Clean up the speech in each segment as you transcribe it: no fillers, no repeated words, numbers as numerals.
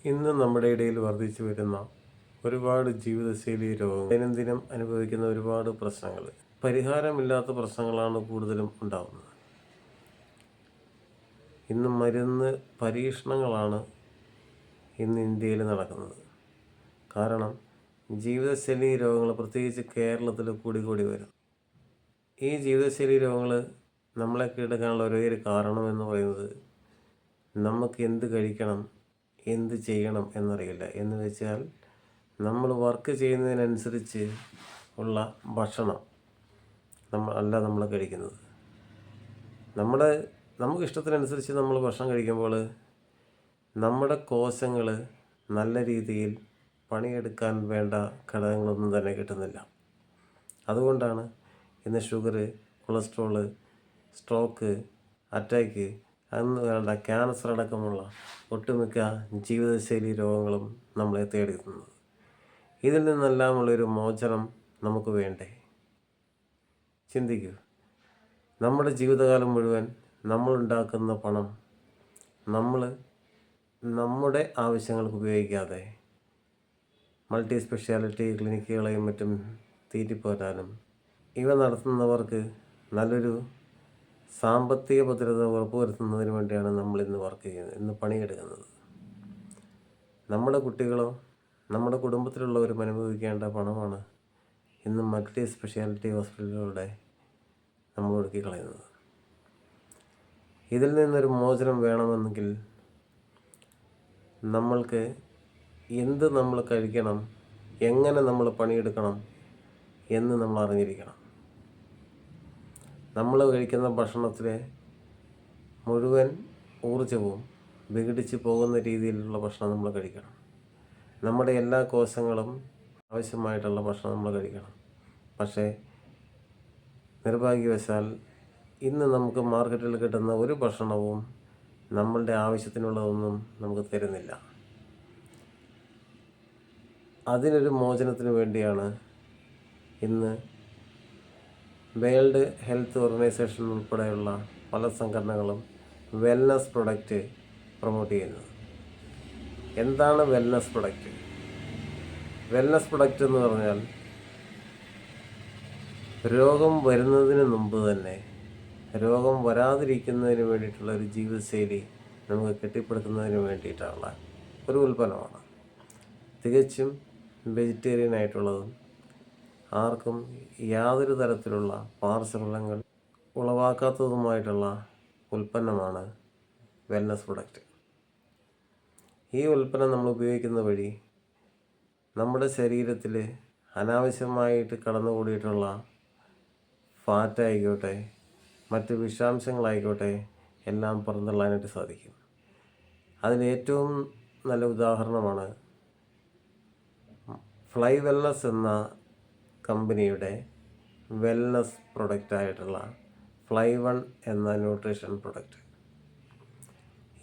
ഇന്ന് നമ്മുടെ ഇടയിൽ വർദ്ധിച്ചു വരുന്ന ഒരുപാട് ജീവിതശൈലി രോഗങ്ങൾ, ദൈനംദിനം അനുഭവിക്കുന്ന ഒരുപാട് പ്രശ്നങ്ങൾ, പരിഹാരമില്ലാത്ത പ്രശ്നങ്ങളാണ് കൂടുതലും ഉണ്ടാകുന്നത്. ഇന്ന് മരുന്ന് പരീക്ഷണങ്ങളാണ് ഇന്ന് ഇന്ത്യയിൽ നടക്കുന്നത്. കാരണം ജീവിതശൈലി രോഗങ്ങൾ പ്രത്യേകിച്ച് കേരളത്തിൽ കൂടി വരും. ഈ ജീവിതശൈലി രോഗങ്ങൾ നമ്മളെ കീഴടക്കാനുള്ള ഒരേ ഒരു കാരണം എന്ന് പറയുന്നത് നമുക്ക് എന്ത് കഴിക്കണം, എന്ത് ചെയ്യണം എന്നറിയില്ല. എന്ന് വെച്ചാൽ നമ്മൾ വർക്ക് ചെയ്യുന്നതിനനുസരിച്ച് ഉള്ള ഭക്ഷണം നമ്മൾ കഴിക്കുന്നത്. നമുക്ക് ഇഷ്ടത്തിനനുസരിച്ച് നമ്മൾ ഭക്ഷണം കഴിക്കുമ്പോൾ നമ്മുടെ കോശങ്ങൾ നല്ല രീതിയിൽ പണിയെടുക്കാൻ വേണ്ട ഘടകങ്ങളൊന്നും തന്നെ കിട്ടുന്നില്ല. അതുകൊണ്ടാണ് ഇന്ന് ഷുഗർ, കൊളസ്ട്രോള്, സ്ട്രോക്ക്, അറ്റാക്ക്, അന്ന് വേണ്ട ക്യാൻസർ അടക്കമുള്ള ഒട്ടുമിക്ക ജീവിതശൈലി രോഗങ്ങളും നമ്മളെ തേടിയെത്തുന്നത്. ഇതിൽ നിന്നെല്ലാമുള്ളൊരു മോചനം നമുക്ക് വേണ്ടേ? ചിന്തിക്കൂ. നമ്മുടെ ജീവിതകാലം മുഴുവൻ നമ്മളുണ്ടാക്കുന്ന പണം നമ്മൾ നമ്മുടെ ആവശ്യങ്ങൾക്ക് ഉപയോഗിക്കാതെ മൾട്ടി സ്പെഷ്യാലിറ്റി ക്ലിനിക്കുകളെയും മറ്റും തീറ്റിപ്പോറ്റാനും ഇവ നടത്തുന്നവർക്ക് നല്ലൊരു സാമ്പത്തിക ഭദ്രത ഉറപ്പുവരുത്തുന്നതിന് വേണ്ടിയാണ് നമ്മളിന്ന് വർക്ക് ചെയ്യുന്നത്, ഇന്ന് പണിയെടുക്കുന്നത്. നമ്മുടെ കുട്ടികളോ നമ്മുടെ കുടുംബത്തിലുള്ളവരും അനുഭവിക്കേണ്ട പണമാണ് ഇന്ന് മൾട്ടി സ്പെഷ്യാലിറ്റി ഹോസ്പിറ്റലുകളുടെ നമ്മൾ ഒടുക്കി കളയുന്നത്. ഇതിൽ നിന്നൊരു മോചനം വേണമെങ്കിൽ നമ്മൾക്ക് എന്ത് നമ്മൾ കഴിക്കണം, എങ്ങനെ നമ്മൾ പണിയെടുക്കണം എന്ന് നമ്മൾ അറിഞ്ഞിരിക്കണം. നമ്മൾ കഴിക്കുന്ന ഭക്ഷണത്തിലെ മുഴുവൻ ഊർജവും വിഘടിച്ച് പോകുന്ന രീതിയിലുള്ള ഭക്ഷണം നമ്മൾ കഴിക്കണം. നമ്മുടെ എല്ലാ കോശങ്ങളും ആവശ്യമായിട്ടുള്ള ഭക്ഷണം നമ്മൾ കഴിക്കണം. പക്ഷേ നിർഭാഗ്യവശാൽ ഇന്ന് നമുക്ക് മാർക്കറ്റിൽ കിട്ടുന്ന ഒരു ഭക്ഷണവും നമ്മളുടെ ആവശ്യത്തിനുള്ളതൊന്നും നമുക്ക് തരുന്നില്ല. അതിനൊരു മോചനത്തിന് വേണ്ടിയാണ് ഇന്ന് വേൾഡ് ഹെൽത്ത് ഓർഗനൈസേഷൻ ഉൾപ്പെടെയുള്ള പല സംഘടനകളും വെൽനസ് പ്രൊഡക്റ്റ് പ്രൊമോട്ട് ചെയ്യുന്നത്. എന്താണ് വെൽനസ് പ്രൊഡക്റ്റ്? വെൽനസ് പ്രൊഡക്റ്റ് എന്ന് പറഞ്ഞാൽ രോഗം വരുന്നതിന് മുമ്പ് തന്നെ രോഗം വരാതിരിക്കുന്നതിന് വേണ്ടിയിട്ടുള്ള ഒരു ജീവിതശൈലി നമുക്ക് കെട്ടിപ്പടുക്കുന്നതിന് വേണ്ടിയിട്ടുള്ള ഒരു ഉൽപ്പന്നമാണ്. തികച്ചും വെജിറ്റേറിയൻ ആയിട്ടുള്ളതും ആർക്കും യാതൊരു തരത്തിലുള്ള പാർശ്വഫലങ്ങൾ ഉളവാക്കാത്തതുമായിട്ടുള്ള ഉൽപ്പന്നമാണ് വെൽനസ് പ്രൊഡക്റ്റ്. ഈ ഉൽപ്പന്നം നമ്മൾ ഉപയോഗിക്കുന്ന വഴി നമ്മുടെ ശരീരത്തിൽ അനാവശ്യമായിട്ട് കടന്നുകൂടിയിട്ടുള്ള ഫാറ്റായിക്കോട്ടെ, മറ്റ് വിഷാംശങ്ങളായിക്കോട്ടെ എല്ലാം പുറന്തള്ളാനായിട്ട് സാധിക്കും. അതിന് ഏറ്റവും നല്ല ഉദാഹരണമാണ് ഫ്ലൈ വെൽനസ് എന്ന കമ്പനിയുടെ വെൽനസ് പ്രൊഡക്റ്റായിട്ടുള്ള ഫ്ലൈ വൺ എന്ന ന്യൂട്രീഷൻ പ്രൊഡക്റ്റ്.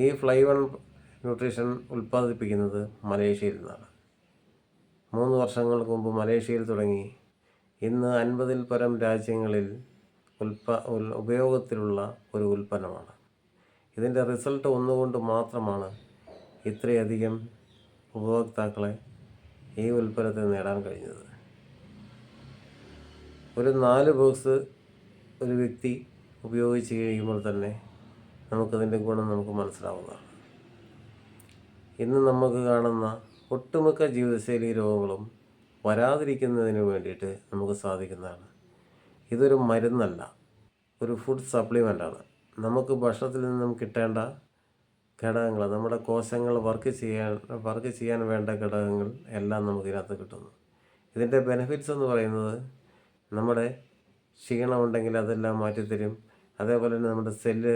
ഈ ഫ്ലൈ വൺ ന്യൂട്രീഷൻ ഉൽപ്പാദിപ്പിക്കുന്നത് മലേഷ്യയിൽ നിന്നാണ്. 3 വർഷങ്ങൾക്ക് മുമ്പ് മലേഷ്യയിൽ തുടങ്ങി ഇന്ന് 50-ൽ പരം രാജ്യങ്ങളിൽ ഉപയോഗത്തിലുള്ള ഒരു ഉൽപ്പന്നമാണ്. ഇതിൻ്റെ റിസൾട്ട് ഒന്നുകൊണ്ട് മാത്രമാണ് ഇത്രയധികം ഉപഭോക്താക്കളെ ഈ ഉൽപ്പന്നത്തിൽ നേടാൻ കഴിഞ്ഞത്. ഒരു 4 ബോക്സ് ഒരു വ്യക്തി ഉപയോഗിച്ച് കഴിയുമ്പോൾ തന്നെ നമുക്കതിൻ്റെ ഗുണം നമുക്ക് മനസ്സിലാവുന്നതാണ്. ഇന്ന് നമുക്ക് കാണുന്ന ഒട്ടുമിക്ക ജീവിതശൈലി രോഗങ്ങളും വരാതിരിക്കുന്നതിന് വേണ്ടിയിട്ട് നമുക്ക് സാധിക്കുന്നതാണ്. ഇതൊരു മരുന്നല്ല, ഒരു ഫുഡ് സപ്ലിമെൻ്റാണ്. നമുക്ക് ഭക്ഷണത്തിൽ നിന്നും കിട്ടേണ്ട ഘടകങ്ങൾ, നമ്മുടെ കോശങ്ങൾ വർക്ക് ചെയ്യാൻ വേണ്ട ഘടകങ്ങൾ എല്ലാം നമുക്കിതിനകത്ത് കിട്ടുന്നു. ഇതിൻ്റെ ബെനിഫിറ്റ്സ് എന്ന് പറയുന്നത് നമ്മുടെ ക്ഷീണമുണ്ടെങ്കിൽ അതെല്ലാം മാറ്റിത്തരും. അതേപോലെ തന്നെ നമ്മുടെ സെല്ല്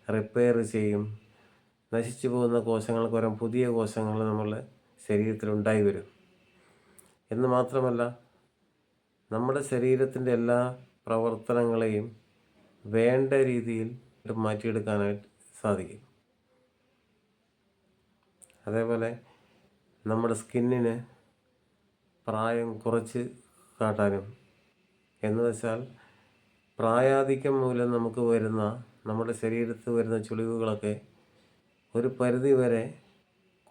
റിപ്പയർ ചെയ്യും. നശിച്ചു പോകുന്ന കോശങ്ങൾക്ക് പകരം പുതിയ കോശങ്ങൾ നമ്മുടെ ശരീരത്തിലുണ്ടായി വരും. എന്ന് മാത്രമല്ല, നമ്മുടെ ശരീരത്തിൻ്റെ എല്ലാ പ്രവർത്തനങ്ങളെയും വേണ്ട രീതിയിൽ മാറ്റിയെടുക്കാനായിട്ട് സാധിക്കും. അതേപോലെ നമ്മുടെ സ്കിന്നിന് പ്രായം കുറച്ച് കാട്ടാനും, എന്ന് വെച്ചാൽ പ്രായാധിക്യം മൂലം നമുക്ക് വരുന്ന നമ്മുടെ ശരീരത്ത് വരുന്ന ചുളിവുകളൊക്കെ ഒരു പരിധി വരെ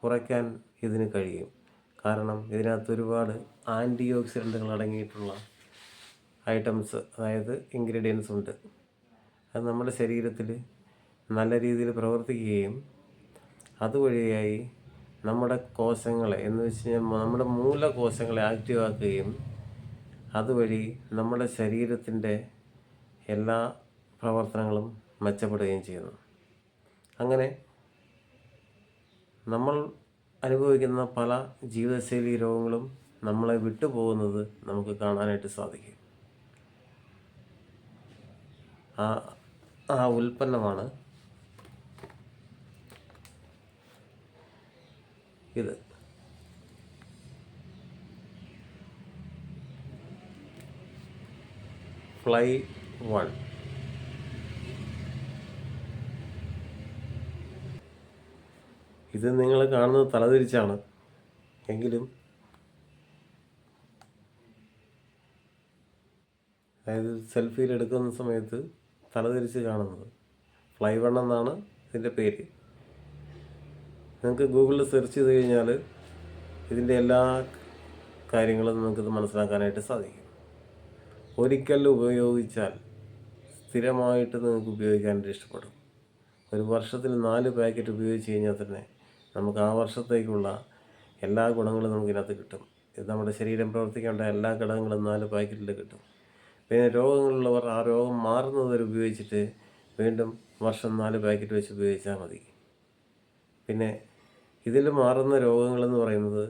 കുറയ്ക്കാൻ ഇതിന് കഴിയും. കാരണം ഇതിനകത്ത് ഒരുപാട് ആൻറ്റി ഓക്സിഡൻറ്റുകൾ അടങ്ങിയിട്ടുള്ള ഐറ്റംസ്, അതായത് ഇൻഗ്രീഡിയൻസ് ഉണ്ട്. അത് നമ്മുടെ ശരീരത്തിൽ നല്ല രീതിയിൽ പ്രവർത്തിക്കുകയും അതുവഴിയായി നമ്മുടെ കോശങ്ങളെ, എന്ന് വെച്ച് കഴിഞ്ഞാൽ നമ്മുടെ മൂലകോശങ്ങളെ ആക്റ്റീവ് ആക്കുകയും അതുവഴി നമ്മുടെ ശരീരത്തിൻ്റെ എല്ലാ പ്രവർത്തനങ്ങളും മെച്ചപ്പെടുകയും ചെയ്യുന്നു. അങ്ങനെ നമ്മൾ അനുഭവിക്കുന്ന പല ജീവിതശൈലി രോഗങ്ങളും നമ്മളെ വിട്ടുപോകുന്നത് നമുക്ക് കാണാനായിട്ട് സാധിക്കും. ആ ഉൽപ്പന്നമാണ് ഇത്. Fly-One. ഇത് നിങ്ങൾ കാണുന്നത് തലതിരിച്ചാണ്, എങ്കിലും അതായത് സെൽഫിയിൽ എടുക്കുന്ന സമയത്ത് തലതിരിച്ച് കാണുന്നത്. Fly-One എന്നാണ് ഇതിൻ്റെ പേര്. നിങ്ങൾക്ക് ഗൂഗിളിൽ സെർച്ച് ചെയ്ത് കഴിഞ്ഞാൽ ഇതിൻ്റെ എല്ലാ കാര്യങ്ങളും നിങ്ങൾക്കിത് മനസ്സിലാക്കാനായിട്ട് സാധിക്കും. ഒരിക്കൽ ഉപയോഗിച്ചാൽ സ്ഥിരമായിട്ട് നിങ്ങൾക്ക് ഉപയോഗിക്കാനായിട്ട് ഇഷ്ടപ്പെടും. ഒരു വർഷത്തിൽ 4 പാക്കറ്റ് ഉപയോഗിച്ച് കഴിഞ്ഞാൽ തന്നെ നമുക്ക് ആ വർഷത്തേക്കുള്ള എല്ലാ ഗുണങ്ങളും നമുക്കിതിനകത്ത് കിട്ടും. ഇത് നമ്മുടെ ശരീരം പ്രവർത്തിക്കേണ്ട എല്ലാ ഘടകങ്ങളും 4 പാക്കറ്റിൽ കിട്ടും. പിന്നെ രോഗങ്ങളുള്ളവർ ആ രോഗം മാറുന്നവരെ ഉപയോഗിച്ചിട്ട് വീണ്ടും വർഷം 4 പാക്കറ്റ് വെച്ച് ഉപയോഗിച്ചാൽ മതി. പിന്നെ ഇതിൽ മാറുന്ന രോഗങ്ങളെന്ന് പറയുന്നത്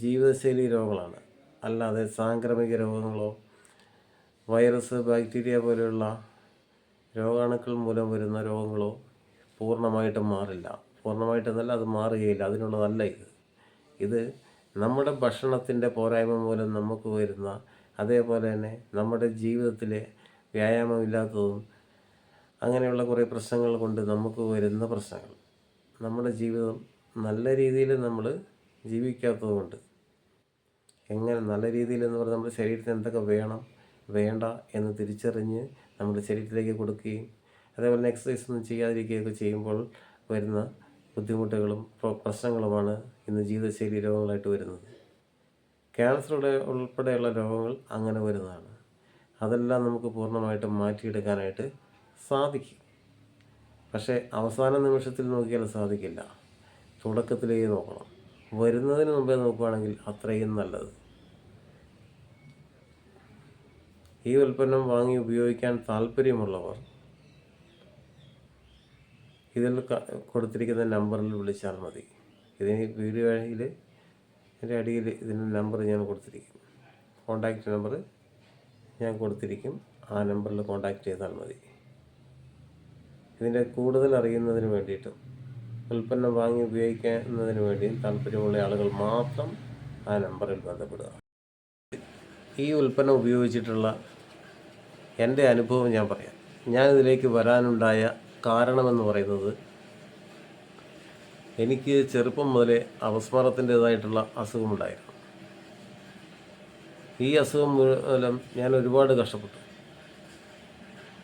ജീവിതശൈലി രോഗങ്ങളാണ്, അല്ലാതെ സാംക്രമിക രോഗങ്ങളോ വൈറസ്, ബാക്ടീരിയ പോലെയുള്ള രോഗാണുക്കൾ മൂലം വരുന്ന രോഗങ്ങളോ പൂർണ്ണമായിട്ടും മാറില്ല. പൂർണ്ണമായിട്ടെന്നല്ല, അത് മാറുകയില്ല. അതിനുള്ളതല്ല ഇത് നമ്മുടെ ഭക്ഷണത്തിൻ്റെ പോരായ്മ മൂലം നമുക്ക് വരുന്ന, അതേപോലെ തന്നെ നമ്മുടെ ജീവിതത്തിലെ വ്യായാമമില്ലാത്തതും അങ്ങനെയുള്ള കുറേ പ്രശ്നങ്ങൾ കൊണ്ട് നമുക്ക് വരുന്ന പ്രശ്നങ്ങൾ, നമ്മുടെ ജീവിതം നല്ല രീതിയിൽ നമ്മൾ ജീവിക്കാത്തതുകൊണ്ട്. എങ്ങനെ നല്ല രീതിയിൽ എന്ന് പറഞ്ഞാൽ നമ്മുടെ ശരീരത്തിന് എന്തൊക്കെ വേണം വേണ്ട എന്ന് തിരിച്ചറിഞ്ഞ് നമ്മുടെ ശരീരത്തിലേക്ക് കൊടുക്കുകയും അതേപോലെ എക്സസൈസ് ഒന്നും ചെയ്യാതിരിക്കുകയൊക്കെ ചെയ്യുമ്പോൾ വരുന്ന ബുദ്ധിമുട്ടുകളും പ്രശ്നങ്ങളുമാണ് ഇന്ന് ജീവിതശൈലി രോഗങ്ങളായിട്ട് വരുന്നത്. ക്യാൻസർ ഉൾപ്പെടെയുള്ള രോഗങ്ങൾ അങ്ങനെ വരുന്നതാണ്. അതെല്ലാം നമുക്ക് പൂർണ്ണമായിട്ടും മാറ്റിയെടുക്കാനായിട്ട് സാധിക്കും. പക്ഷേ അവസാന നിമിഷത്തിൽ നോക്കിയാൽ സാധിക്കില്ല. തുടക്കത്തിലേക്ക് നോക്കണം. വരുന്നതിന് മുമ്പേ നോക്കുകയാണെങ്കിൽ അത്രയും നല്ലത്. ഈ ഉൽപ്പന്നം വാങ്ങി ഉപയോഗിക്കാൻ താല്പര്യമുള്ളവർ ഇതിൽ കൊടുത്തിരിക്കുന്ന നമ്പറിൽ വിളിച്ചാൽ മതി. ഇതിന് വീഡിയോയിൽ എൻ്റെ അടിയിൽ ഇതിൻ്റെ നമ്പർ ഞാൻ കൊടുത്തിരിക്കും, കോൺടാക്റ്റ് നമ്പർ ഞാൻ കൊടുത്തിരിക്കും. ആ നമ്പറിൽ കോൺടാക്റ്റ് ചെയ്താൽ മതി. ഇതിൻ്റെ കൂടുതൽ അറിയുന്നതിന് വേണ്ടിയിട്ടും ഉൽപ്പന്നം വാങ്ങി ഉപയോഗിക്കുന്നതിന് വേണ്ടിയും താല്പര്യമുള്ള ആളുകൾ മാത്രം ആ നമ്പറിൽ ബന്ധപ്പെടുക. ഈ ഉൽപ്പന്നം ഉപയോഗിച്ചിട്ടുള്ള എൻ്റെ അനുഭവം ഞാൻ പറയാം. ഞാനിതിലേക്ക് വരാനുണ്ടായ കാരണമെന്ന് പറയുന്നത്, എനിക്ക് ചെറുപ്പം മുതലേ അപസ്മാരത്തിൻ്റേതായിട്ടുള്ള അസുഖമുണ്ടായിരുന്നു. ഈ അസുഖം മൂലം ഞാൻ ഒരുപാട് കഷ്ടപ്പെട്ടു.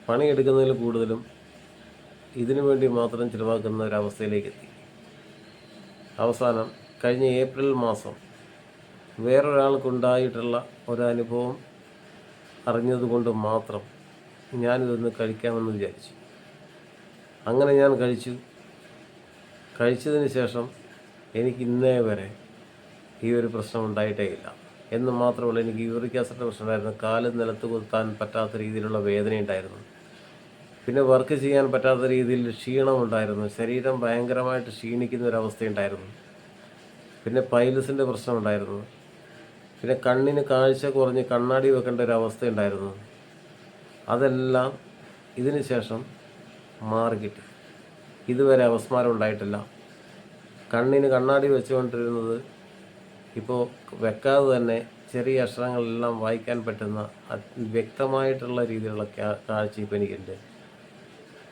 പണിയെടുക്കുന്നതിൽ കൂടുതലും ഇതിനു വേണ്ടി മാത്രം ചിലവാക്കുന്ന ഒരവസ്ഥയിലേക്ക് എത്തി. അവസാനം കഴിഞ്ഞ ഏപ്രിൽ മാസം വേറൊരാൾക്കുണ്ടായിട്ടുള്ള ഒരനുഭവം അറിഞ്ഞതുകൊണ്ട് മാത്രം ഞാനിതൊന്ന് കഴിക്കാമെന്ന് വിചാരിച്ചു. അങ്ങനെ ഞാൻ കഴിച്ചതിന് ശേഷം എനിക്ക് ഇന്നേ വരെ ഈ ഒരു പ്രശ്നം ഉണ്ടായിട്ടേ ഇല്ല. എന്ന് മാത്രമല്ല, എനിക്ക് യൂറിക് ആസിഡിൻ്റെ പ്രശ്നമുണ്ടായിരുന്നു. കാല് നിലത്ത് കുത്താൻ പറ്റാത്ത രീതിയിലുള്ള വേദനയുണ്ടായിരുന്നു. പിന്നെ വർക്ക് ചെയ്യാൻ പറ്റാത്ത രീതിയിൽ ക്ഷീണമുണ്ടായിരുന്നു. ശരീരം ഭയങ്കരമായിട്ട് ക്ഷീണിക്കുന്ന ഒരവസ്ഥയുണ്ടായിരുന്നു. പിന്നെ പൈൽസിൻ്റെ പ്രശ്നമുണ്ടായിരുന്നു. പിന്നെ കണ്ണിന് കാഴ്ച കുറഞ്ഞ് കണ്ണാടി വെക്കേണ്ട ഒരു അവസ്ഥയുണ്ടായിരുന്നു. അതെല്ലാം ഇതിന് ശേഷം മാറിക്കിട്ടി. ഇതുവരെ അപസ്മാരം ഉണ്ടായിട്ടില്ല. കണ്ണിന് കണ്ണാടി വെച്ചുകൊണ്ടിരുന്നത് ഇപ്പോൾ വെക്കാതെ തന്നെ ചെറിയ അക്ഷരങ്ങളെല്ലാം വായിക്കാൻ പറ്റുന്ന വ്യക്തമായിട്ടുള്ള രീതിയിലുള്ള കാഴ്ച ഇപ്പോൾ എനിക്കുണ്ട്.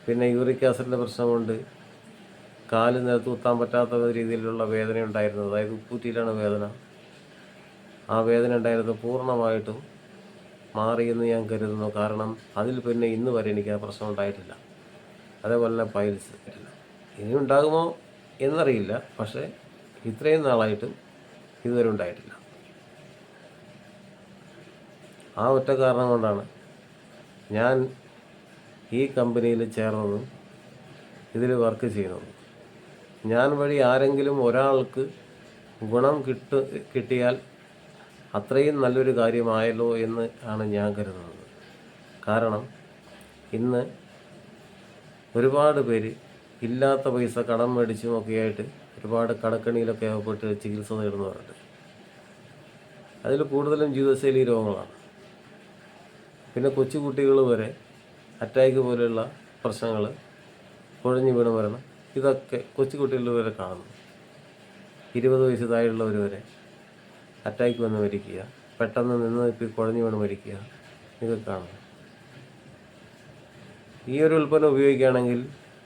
പിന്നെ യൂറിക് ആസിഡിൻ്റെ പ്രശ്നം കൊണ്ട് കാല് നിലത്ത് കുത്താൻ പറ്റാത്ത രീതിയിലുള്ള വേദന ഉണ്ടായിരുന്നു. അതായത് ഉപ്പൂറ്റിയിലാണ് വേദന. ആ വേദന ഉണ്ടായിരുന്നത് പൂർണ്ണമായിട്ടും മാറിയെന്ന് ഞാൻ കരുതുന്നു. കാരണം അതിൽ പിന്നെ ഇന്ന് വരെ എനിക്ക് ആ പ്രശ്നം ഉണ്ടായിട്ടില്ല. അതേപോലെ തന്നെ പൈൽസ് ഇനി ഉണ്ടാകുമോ എന്നറിയില്ല. പക്ഷേ ഇത്രയും നാളായിട്ട് ഇതുവരെ ഉണ്ടായിട്ടില്ല. ആ ഒറ്റ കാരണം കൊണ്ടാണ് ഞാൻ ഈ കമ്പനിയിൽ ചേർന്നതും ഇതിൽ വർക്ക് ചെയ്യുന്നതും. ഞാൻ വഴി ആരെങ്കിലും ഒരാൾക്ക് ഗുണം കിട്ടിയാൽ അത്രയും നല്ലൊരു കാര്യമായല്ലോ എന്ന് ആണ് ഞാൻ കരുതുന്നത്. കാരണം ഇന്ന് ഒരുപാട് പേര് ഇല്ലാത്ത പൈസ കടം മേടിച്ചുമൊക്കെയായിട്ട് ഒരുപാട് കടക്കണിയിലൊക്കെ അകപ്പെട്ട് ചികിത്സ നേടുന്നവരുണ്ട്. അതിൽ കൂടുതലും ജീവിതശൈലി രോഗങ്ങളാണ്. പിന്നെ കൊച്ചുകുട്ടികൾ വരെ അറ്റാക്ക് പോലെയുള്ള പ്രശ്നങ്ങൾ, കുഴഞ്ഞു വീണ് മരണം, ഇതൊക്കെ കൊച്ചുകുട്ടികളിൽ വരെ കാണുന്നു. 20 വയസ്സ് താഴെയുള്ളവർ വരെ അറ്റാക്ക് വന്ന് മരിക്കുക, പെട്ടെന്ന് നിന്ന് ഇപ്പോൾ കുഴഞ്ഞു വീണ് മരിക്കുക, ഇതൊക്കെ കാണുന്നു. ഈ ഒരു ഉൽപ്പന്നം ഉപയോഗിക്കുകയാണെങ്കിൽ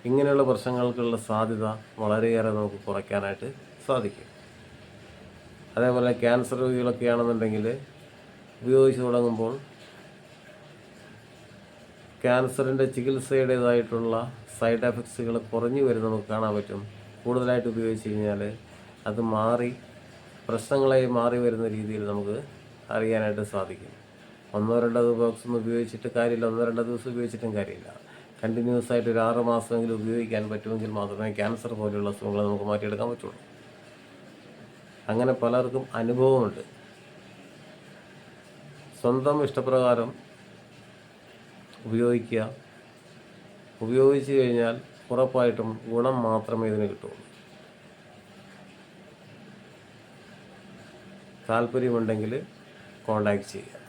ഇങ്ങനെയുള്ള പ്രശ്നങ്ങൾക്കുള്ള സാധ്യത വളരെയേറെ നമുക്ക് കുറയ്ക്കാനായിട്ട് സാധിക്കും. അതേപോലെ ക്യാൻസർ രോഗികളൊക്കെ ആണെന്നുണ്ടെങ്കിൽ ഉപയോഗിച്ച് തുടങ്ങുമ്പോൾ ക്യാൻസറിൻ്റെ ചികിത്സയുടേതായിട്ടുള്ള സൈഡ് എഫക്ട്സുകൾ കുറഞ്ഞു വരും നമുക്ക് കാണാൻ പറ്റും. കൂടുതലായിട്ട് ഉപയോഗിച്ച് കഴിഞ്ഞാൽ അത് പ്രശ്നങ്ങളായി മാറി വരുന്ന രീതിയിൽ നമുക്ക് അറിയാനായിട്ട് സാധിക്കും. 1-2 ദിവസം ഉപയോഗിച്ചിട്ട് കാര്യമില്ല, 1-2 ദിവസം ഉപയോഗിച്ചിട്ടും കാര്യമില്ല. കണ്ടിന്യൂസ് ആയിട്ട് ഒരു 6 മാസമെങ്കിലും ഉപയോഗിക്കാൻ പറ്റുമെങ്കിൽ മാത്രമേ ക്യാൻസർ പോലെയുള്ള അസുഖങ്ങളെ നമുക്ക് മാറ്റിയെടുക്കാൻ പറ്റുള്ളൂ. അങ്ങനെ പലർക്കും അനുഭവമുണ്ട്. സ്വന്തം ഇഷ്ടപ്രകാരം ഉപയോഗിക്കുക. ഉപയോഗിച്ച് കഴിഞ്ഞാൽ ഉറപ്പായിട്ടും ഗുണം മാത്രമേ ഇതിന് കിട്ടുള്ളൂ. താല്പര്യമുണ്ടെങ്കിൽ കോൺടാക്റ്റ് ചെയ്യുക.